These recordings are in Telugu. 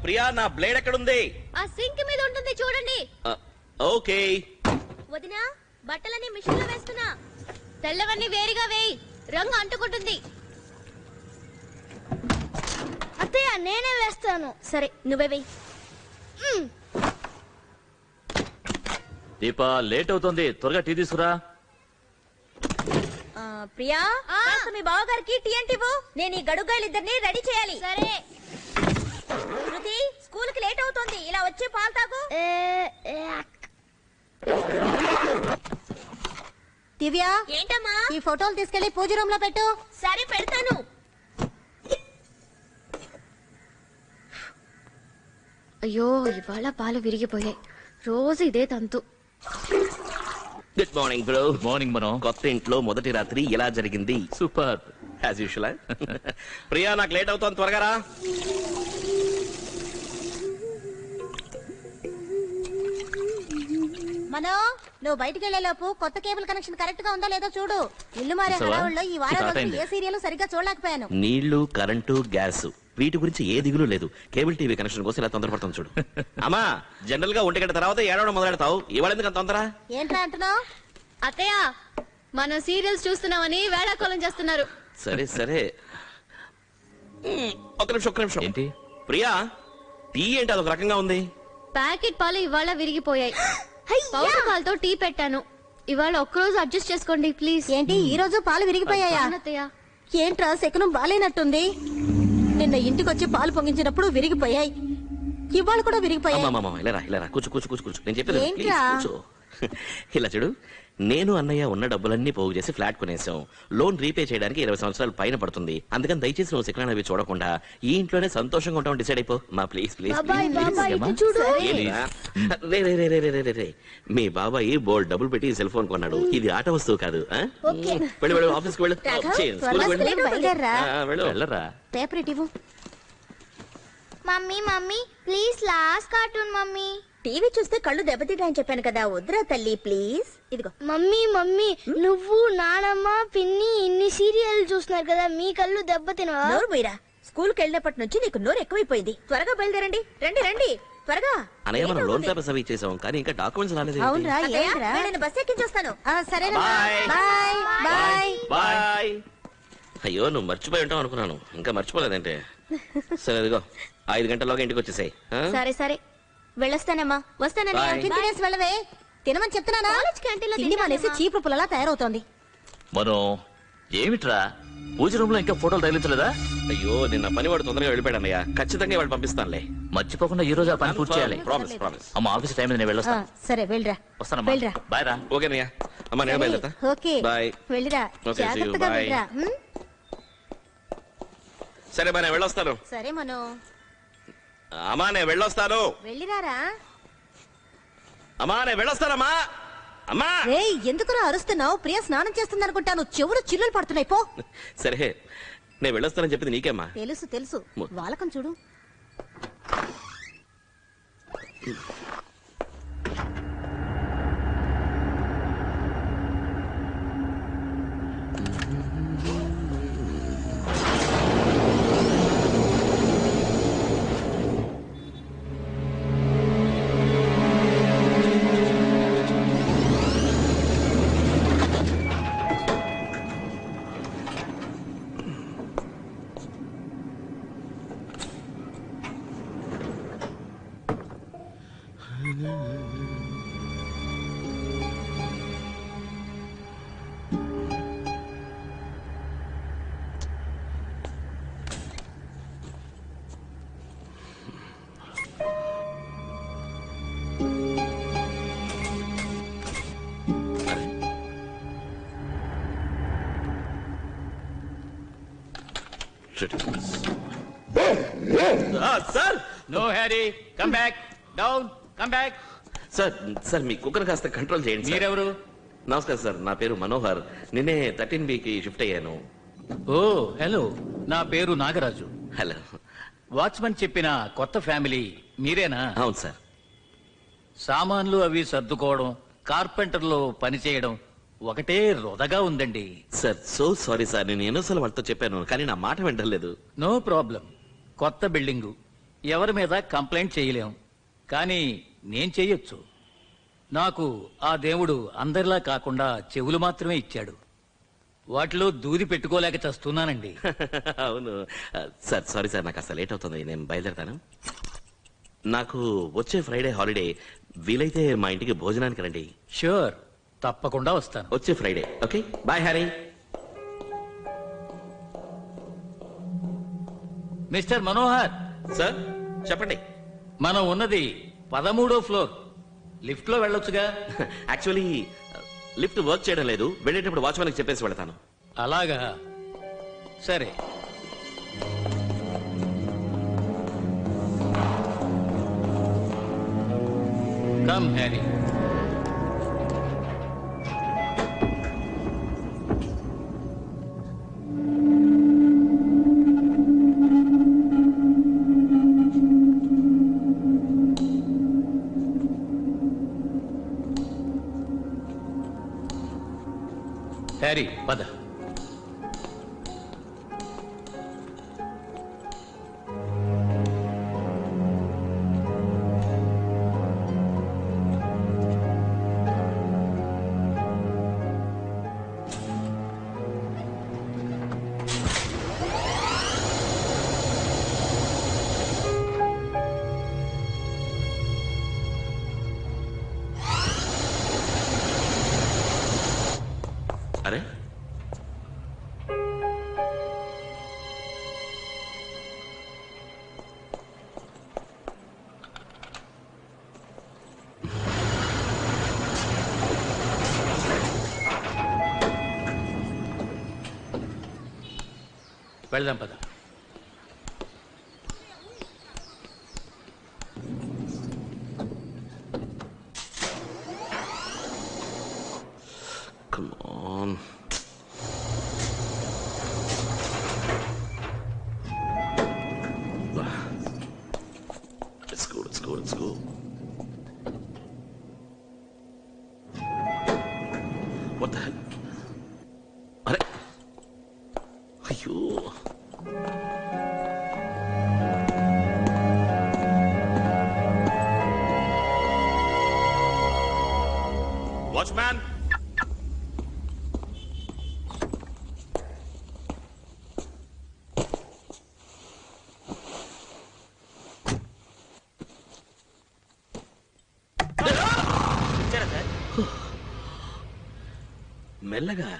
ప్రియా నా బ్లేడ్ ఎక్కడుంది? ఆ సింక్ మీద ఉంటుంది చూడండి. ఓకే. వదినా బట్టలని మిషన్ లో వేస్తున్నా. తెల్లవన్నీ వేరుగా వేయి, రంగు అంటుకుంటుంది. అత్తయ్య నేనే వేస్తాను. సరే నువ్వే వేయి. దీపా లేట్ అవుతుంది, త్వరగా టీ తీసుకురా. ప్రియా మీ బావగారికి టీ అంటే నేను ఈ గడుగాయలిద్దరిని రెడీ చేయాలి. సరే. శృతి స్కూల్ కి లేట్ అవుతుంది, ఇలా వచ్చి పాలు తాగు. దివ్య ఏంటమ్మా? ఈ ఫోటోలు తీసుకెళ్లి పూజ రూమ్ లో పెట్టు. సరే పెడతాను. అయ్యో ఇవాళ పాలు విరిగిపోయాయి, రోజు ఇదే తంతు. Good morning bro. Good morning మనం. కొత్త ఇంట్లో మొదటి రాత్రి ఎలా జరిగింది? Super as usual. ప్రియా నాకు లేట్ అవుతోంది, త్వరగా రా. మనో నువ్వు బయటికి వెళ్లే లోపు కొత్త కేబుల్ కనెక్షన్ కరెక్ట్ గా ఉందో లేదో చూడు. ఇల్లు మారే హడావుల్లో ఈ వారం రోజులు ఏ సీరియల్ సరిగ్గా చూడలేకపోయాను. నీళ్లు, కరెంటు, గ్యాస్ వీటి గురించి ఏ దిగులు లేదు. కేబుల్ టీవీ కనెక్షన్ కోసం ఇలా తొందరపడతాం చూడు. అమ్మా జనరల్ గా 1 గంట తర్వాత ఏడవడం మొదలెడతావు, ఇవాళ ఎందుకు అంత తొందర? ఏంట్రా అంటున్నావు? అత్తయ్య మనం సీరియల్స్ చూస్తున్నామని వేళాకోళం చేస్తున్నారు. సరే సరే ఒక్క నిమిషం. ఏంటి ప్రియా టీ ఏంటి అదొక రకంగా ఉంది? ప్యాకెట్ పాలు ఇవాళ విరిగిపోయాయి. పౌడర్ పాలతో టీ పెట్టాను. ఇవాళ ఒక్కరోజు అడ్జస్ట్ చేసుకోండి ప్లీజ్. ఏంటి ఈ రోజు పాలు విరిగిపోయాయా? అత్తయ్య ఏంట్రా శకునం బాలేనట్టుంది. నిన్న ఇంటికి వచ్చి పాలు పొంగించినప్పుడు విరిగిపోయాయి, ఇవాళ కూడా విరిగిపోయాయి. ఇలా కూర్చో. నేను చెప్పేది ఏంట్రా? కూర్చో. ఇలా చూడు, నేను అన్నయ్య ఉన్న డబ్బులన్నీ పోగు చేసి ఫ్లాట్ కొనేసాం. లోన్ రీపే చేయడానికి 20 సంవత్సరాలు పైన పడుతుంది. అందుకని దయచేసి నువ్వు శిఖరాన్ని అవి చూడకుండా ఈ ఇంట్లోనే సంతోషంగా ఉంటాం డిసైడ్ అయిపో. మా ప్లీజ్. మీ బాబాయ్ బోల్డ్ డబ్బులు పెట్టి సెల్ ఫోన్ కొన్నాడు. ఇది ఆట వస్తువు కాదు. వెళ్ళు ఆఫీస్కి వెళ్ళు. వెళ్ళరా. పేపర్ ఇటు. Mummy please last cartoon mummy. TV చూస్తే కళ్ళు దెబ్బతింటాయని చెప్పాను కదా, వద్దురా తల్లి ప్లీజ్. ఇదిగో మమ్మీ నువ్వు నానమ్మ పిన్ని ఇన్ని సీరియల్ చూస్తున్నారు కదా, మీ కళ్ళు దెబ్బతినవా? నోరు పోయిరా. స్కూల్ కి వెళ్ళినప్పటి నుంచి నీకు నోరు ఎక్కువైపోయింది. త్వరగా బయలుదేరండి. రండి త్వరగా. అనయ్య మనం లోన్ పేపర్స్ అవి ఇచ్చేసాం కానీ ఇంకా డాక్యుమెంట్స్ రాలేదు. అవునరా? నేను బస్ ఎక్కించొస్తాను. సరేనా? బాయ్. అయ్యో నువ్వు మర్చిపోయి ఉంటావు అనుకున్నాను, ఇంకా మర్చిపోలేదంటే. సరే ఇదిగో 5 గంటల్లోగా ఇంటికి వచ్చేసాయి. సరే వెళ్ళొస్తానమ్మా. వస్తానని తినేసి వెళ్ళవే. తినమని చెప్తున్నానా? తిండి మానేసి చీపు పుల్లలా తయారవుతోంది. మనం ఏమిట్రా పూజ రూమ్ లో ఇంకా ఫోటోలు తగిలించలేదా? అయ్యో నిన్న పనివాడు తొందరగా వెళ్ళిపోయాడు అన్నయ్య. ఖచ్చితంగా వాడు పంపిస్తానులే. మర్చిపోకుండా ఈ రోజు ఆ పని పూర్తి చేయాలి. ప్రామిస్. అమ్మ ఆఫీస్ టైం నేను వెళ్ళొస్తాను. సరే వెళ్ళరా. వస్తానమ్మా. వెళ్ళరా. బాయ్ రా. ఓకే అన్నయ్య. అమ్మా నేను బయలుదేరతా. Okay bye. వెళ్ళరా. Okay, see you. జాగ్రత్తగా Bye. వెళ్ళరా. సరే బా నేను వెళ్ళొస్తాను. సరే మనో. అమ్మా నేను వెళ్ళొస్తాను. వెళ్ళిరారా. అమ్మా నేను వెళ్ళొస్తానమ్మా. అమ్మా ఎందుకురా అరుస్తున్నావు? ప్రియ స్నానం చేస్తుంది అనుకుంటాను, చెవులు చిల్లులు పడుతున్నాయి. పో. సరే నేను వెళ్ళొస్తానని చెప్పింది నీకేమ్మా? తెలుసు వాళ్ళకం చూడు. Sir no Harry come back down come back. Sir మీ కుక్కర్ కాస్త కంట్రోల్ చేయండి. మీరెవరు? నమస్కారం సార్, నా పేరు మనోహర్. నిన్నే 13B కి షిఫ్ట్ అయ్యాను. ఓ హలో, నా పేరు నాగరాజు. హలో. వాచ్మన్ చెప్పిన కొత్త ఫ్యామిలీ మీరేనా? అవును సార్. సామాన్లు అవి సర్దుకోవడం, కార్పెంటర్లో పని చేయడం ఒకటే రొదగా ఉందండి. సార్ సో సారీ సార్, నేను ఎన్నోసార్లు వాళ్ళతో చెప్పాను కానీ నా మాట వింటలేదు. No problem. కొత్త బిల్డింగు, ఎవరి మీద కంప్లైంట్ చేయలేం, కానీ నేను చెయ్యొచ్చు. నాకు ఆ దేవుడు అందరిలా కాకుండా చెవులు మాత్రమే ఇచ్చాడు. వాటిలో దూది పెట్టుకోలేక చస్తున్నానండి. అవును సార్, సారీ సార్, నాకు అసలు లేట్ అవుతుంది, నేను బయలుదేరతాను. నాకు వచ్చే ఫ్రైడే హాలిడే, వీలైతే మా ఇంటికి భోజనానికి రండి. ష్యూర్, తప్పకుండా వస్తాను. వచ్చే Friday. Okay, bye Harry. Mister Manohar, sir చెప్పండి. మనం ఉన్నది 13వ ఫ్లోర్. లిఫ్ట్ లో వెళ్ళొచ్చుగా? యాక్చువల్లీ లిఫ్ట్ వర్క్ చేయడం లేదు, వెళ్ళేటప్పుడు వాచ్మెన్కి చెప్పేసి వెళ్తాను. అలాగా, సరే. Come Harry. హ్యారీ, పద. అరే, వెళ్దాం, పద. come on. Let's go, let's go, let's go. What the hell? అరే, అయ్యో. వాచ్మ్యాన్, మెల్లగా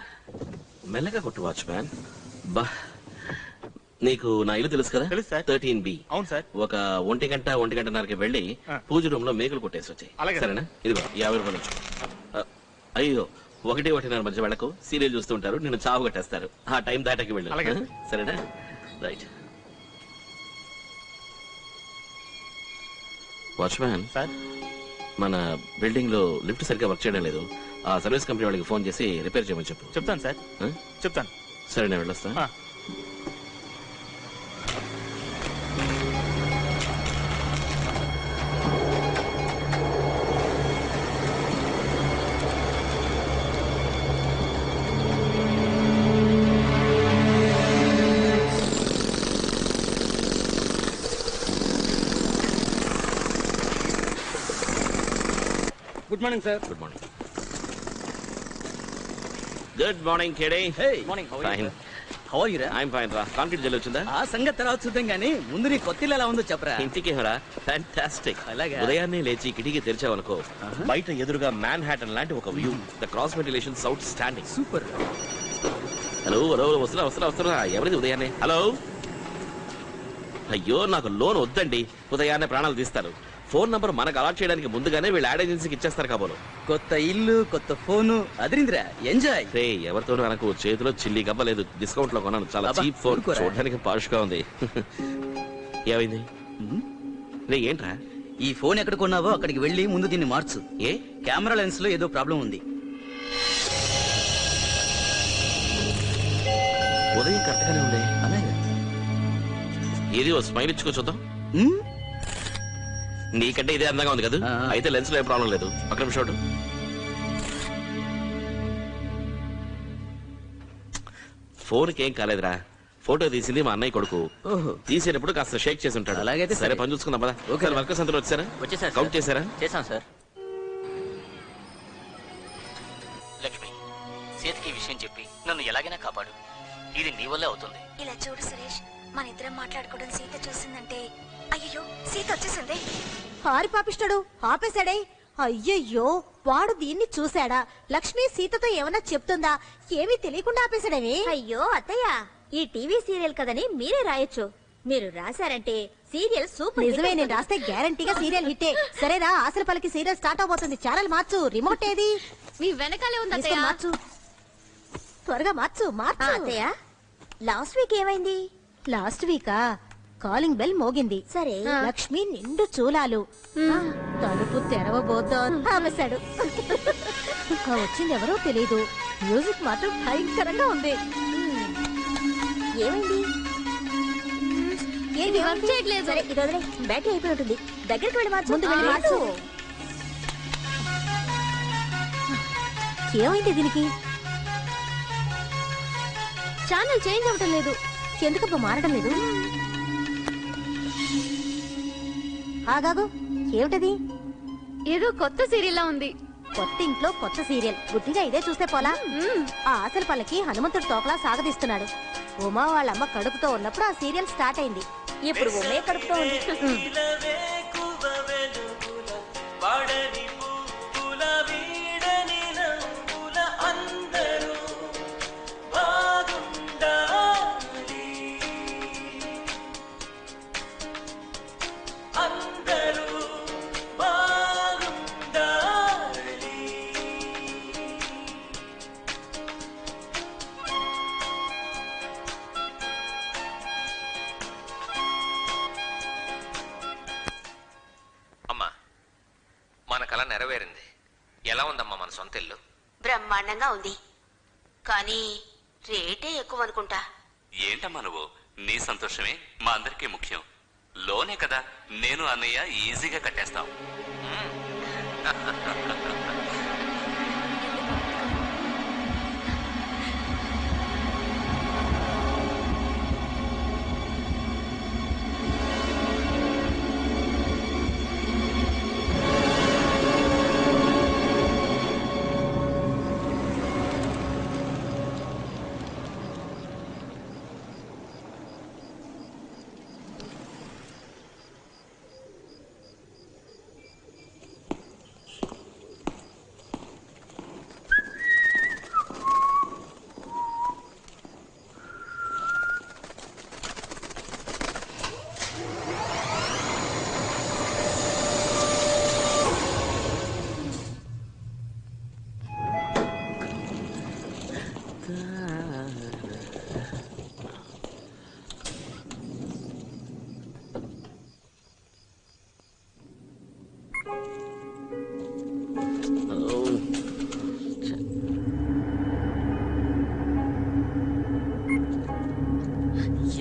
మెల్లగా కొట్టు వాచ్మ్యాన్. బా, నీకు నా ఇల్లు తెలుసు కదా? తెలుసు సార్. 13B. అవును సార్. ఒక ఒంటిగంటన్నరకి వెళ్ళి పూజ రూమ్ లో మేకులు కొట్టేసి వచ్చాయి. అలాగే. సరేనా? ఇదిగో 50 రూపాయలు ఉంచు. అయ్యో, 1-1:30 మధ్య వెళ్ళకు, సీరియల్ చూస్తూ ఉంటారు, నిన్ను చావు కట్టేస్తారు. ఆ టైం దాటాకి వెళ్ళు. అలాగే. సరేనా? రైట్. వాచ్మ్యాన్ సార్, మన బిల్డింగ్ లో లిఫ్ట్ సరిగ్గా వర్క్ చేయడం లేదు. ఆ సర్వీస్ కంపెనీ వాళ్ళకి ఫోన్ చేసి రిపేర్ చేయమని చెప్పు. చెప్తాను సార్, ఆ? చెప్తాను. సరే, నేను వెళ్ళొస్తా. ఆ. Good morning sir. Good morning. Good morning కేడే. Hey morning. Fine. How are you రా? ఐఎమ్ ఫైన్ రా. కాంక్రీట్ జల్లి వచ్చిందా? ఆ సంగతి తర్వాత చూద్దాం గానీ ముందు నీ కొత్తిల్లు ఎలా ఉందో చెప్పరా. ఇంటికేమరా, ఫ్యాంటాస్టిక్. అలాగా? ఉదయాన్నే లేచి కిటికీ తెరిచావనుకో, బయట ఎదురుగా మ్యాన్ హ్యాటన్ లాంటి ఒక view. The cross ventilation out standing. Super. Hello hello, వస్తున్నా. ఎవరిది ఉదయాన్నే? హలో. అయ్యో, నాకు లోన్ వద్దండి, ఉదయాన్నే ప్రాణాలు తీస్తారు. ఫోన్ నంబర్ మనకు అలాట్ చేయడానికి ముందుగానే వీళ్ళు యాడ్ ఏజెన్సీకి ఇచ్చేస్తారు కాబోలు. కొత్త ఇల్లు, కొత్త ఫోను, అదిరిందిరా, ఎంజాయ్. రే, ఎవరితోనూ నాకు చేతిలో చిల్లి గవ్వలేదు, డిస్కౌంట్ లో కొన్నాను. చాలా అబ్బా, చీప్ ఫోన్, ఊరుకోరా. చూడడానికి పాష్ గా ఉంది. ఏమైంది రే? ఏంట్రా? ఈ ఫోన్ ఎక్కడ కొన్నావో అక్కడికి వెళ్ళి ముందు దీన్ని మార్చు. ఏ కెమెరా లెన్స్ లో ఏదో ప్రాబ్లం ఉంది. ఉదయం కరెక్ట్ గానే ఉంది. అలాగే. ఏది ఓ స్మైల్ ఇచ్చుకో చూద్దాం. నీకంటే ఇదే అందంగా ఉంది కదా? ఆ. అయితే లెన్స్ లో ఏ ప్రాబ్లం లేదు. ఒక నిమిషం చూడు. ఫోన్కి ఏం కాలేదురా, ఫోటో తీసింది మా అన్నయ్య కొడుకు. ఓహో. తీసేటప్పుడు కాస్త షేక్ చేసి ఉంటాడు. అలాగైతే సరే, సరే. పని చూసుకుందాం పదా. ఓకే. ఒకసారి వర్కర్స్ అందరూ వచ్చారా? వచ్చేసారు కౌంట్ చేశారా? చేశాం సార్. లక్ష్మి, సీతకి విషయం చెప్పి నన్ను ఎలాగైనా కాపాడు. ఇది నీ వల్లే అవుతుంది. ఇలా చూడు సురేష్, మన ఇద్దరం మాట్లాడుకోవడం సీత చూసిందంటే అయ్యో సీత వచ్చేసింది. హారి పాపిస్తాడు ఆపేశాడే. అయ్యయ్యో, వాడు దీన్ని చూశాడా? లక్ష్మి సీతతో ఏమన్నా చెప్తుందా? ఏమీ తెలియకుండా ఆపేశాడేవి. అయ్యో అత్తయ్య, ఈ టీవీ సీరియల్ కదని మీరే రాయొచ్చు. మీరు రాశారంటే సీరియల్ సూపర్. నిజమే, నేను రాస్తే గ్యారంటీగా సీరియల్ హిట్టే. సరేరా, ఆశల పలికి సీరియల్ స్టార్ట్ అవబోతుంది. ఛానల్ మార్చు. రిమోట్ ఏది? మీ వెనకాలే ఉంది తీసుకొని అత్తయ్య. మార్చు, త్వరగా మార్చు మార్చు. అత్తయ్య, లాస్ట్ వీక్ ఏమైంది? లాస్ట్ వీకా కాలింగ్ బెల్ మోగింది. సరే. లక్ష్మి నిండు చూలాలు. తలుపు తెరవబోద్దా ఆపేశాడు. వచ్చింది ఎవరో తెలీదు. మ్యూజిక్ మాత్రం భయంకరంగా ఉంది. ఏమైంది? ఏంటి వర్క్ చేయట్లేదు. సరే, ఇది వదిలే. బ్యాటరీ అయిపోయి ఉంటుంది. దగ్గరికి వెళ్ళి మార్చు. ముందు వెళ్ళి మార్చు. ఏమైంది దీనికి? ఛానల్ చేంజ్ అవ్వటం లేదు. ఎందుకబ్బా మారడం లేదు? ఆగాగు, ఏమిటది? ఏదో కొత్త సీరియల్ లా ఉంది. కొత్త ఇంట్లో కొత్త సీరియల్. గుడ్డిగా ఇదే చూస్తే పోలా. ఆ ఆశల పల్లకి హనుమంతుడు తోకలా సాగదీస్తున్నాడు. ఉమా వాళ్ళమ్మ కడుపుతో ఉన్నప్పుడు ఆ సీరియల్ స్టార్ట్ అయింది. ఇప్పుడు ఉమ్మే కడుపుతో ఉంది. అమ్మా, మన కళ నెరవేరింది. ఎలా ఉందమ్మా మన సొంత ఇల్లు? బ్రహ్మాండంగా ఉంది, కానీ రేటే ఎక్కువ అనుకుంటా. ఏంటమ్మా నువ్వు? నీ సంతోషమే మా అందరికీ ముఖ్యం. లోనే కదా, నేను అన్నయ్య ఈజీగా కట్టేస్తాం.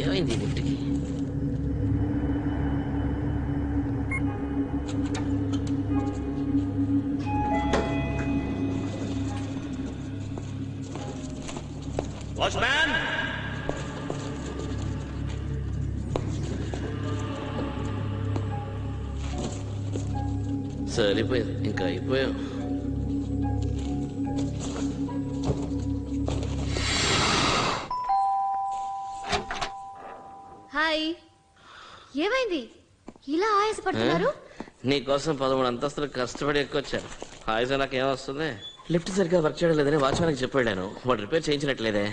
ఏమైంది లిఫ్ట్కి? వాచ్మ్యాన్, సరిపోయింది, ఇంకా అయిపోయాం. హాయ్, ఏమైంది? ఇలా ఆయాసపడుతున్నారు? నీకోసం 13 అంతస్తులు కష్టపడి ఎక్కువచ్చాను. హాయిగా నాకేమొస్తుంది? లిఫ్ట్ సరిగ్గా వర్క్ చేయడం లేదని వాచ్మ్యాన్కి చెప్పాను. వాడు రిపేర్ చేయించినట్లేదే.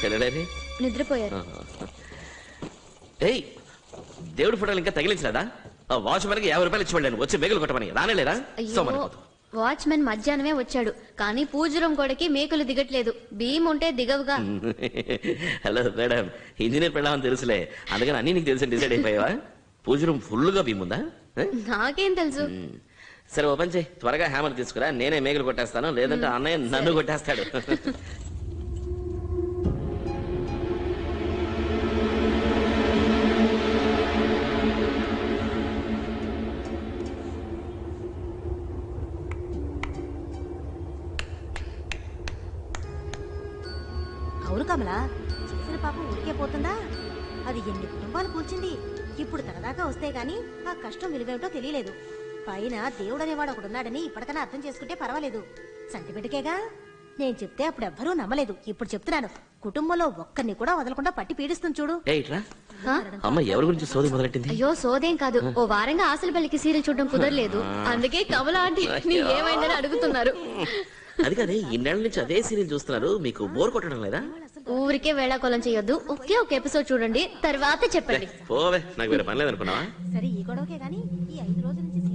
వెళ్ళడేది? నిద్రపోయారు. ఏయ్, దేవుడి ఫోటోలు ఇంకా తగిలించలేదా? ఆ వాచ్మ్యాన్కి 50 రూపాయలు ఇచ్చి వెళ్ళాను, వచ్చి మేకలు కొట్టమని. రానేలేరా? అయ్యో, వాచ్మెన్ మధ్యాహ్నమే వచ్చాడు, కానీ పూజ రూమ్ గోడకి మేకలు దిగట్లేదు. భీమ్ ఉంటే దిగవుగా. హలో మేడం, ఇంజనీర్ పెళ్ళామని తెలుసులే, అందుకని అన్ని నీకు తెలిసి డిసైడ్ అయిపోయావా? పూజ రూమ్ ఫుల్గా భీమ్ ఉందా? నాకేం తెలుసు. సరే, ఓ పని చేయి, త్వరగా హ్యామర్ తీసుకురా, నేనే మేకలు కొట్టేస్తాను, లేదంటే అన్నయ్య నన్ను కొట్టేస్తాడు. అవును కమలా, చేసిన పాపం ఊరికే పోతుందా? అది ఎన్ని కుటుంబాలు కూల్చింది. ఇప్పుడు తనదాకా వస్తే గాని ఆ కష్టం విలువేమిటో తెలియలేదు. పైన దేవుడనేవాడు ఒకడున్నాడని ఇప్పటికైనా అర్థం చేసుకుంటే పర్వాలేదు. సంటిబిడ్డకేగా. నేను చెప్తే అప్పుడు ఎవ్వరూ నమ్మలేదు. ఇప్పుడు చెప్తున్నాను, కుటుంబంలో ఒక్కరిని కూడా వదలకుండా పట్టి పీడిస్తుంది చూడు. ఇట్రా అమ్మ ఎవరి గురించి సోది మొదలెట్టింది? అయ్యో సోదేం కాదు, ఓ వారంగా ఆశల పెళ్లికి సీరియల్ చూడడం కుదరలేదు, అందుకే కమలా ఆంటీ ఏమైందని అడుగుతున్నారు. అది కాదే, ఇన్నేళ్ల నుంచి అదే సీరియల్ చూస్తున్నారు, మీకు బోర్ కొట్టడం లేదా? ఊరికే వేళాకోళం చేయొద్దు, ఒకే ఒక ఎపిసోడ్ చూడండి, తర్వాత చెప్పండి. పోవే, నాకు వేరే పని లేదనుకున్నావా? సరే ఈ గొడవకే గాని ఈ 5 రోజుల నుంచి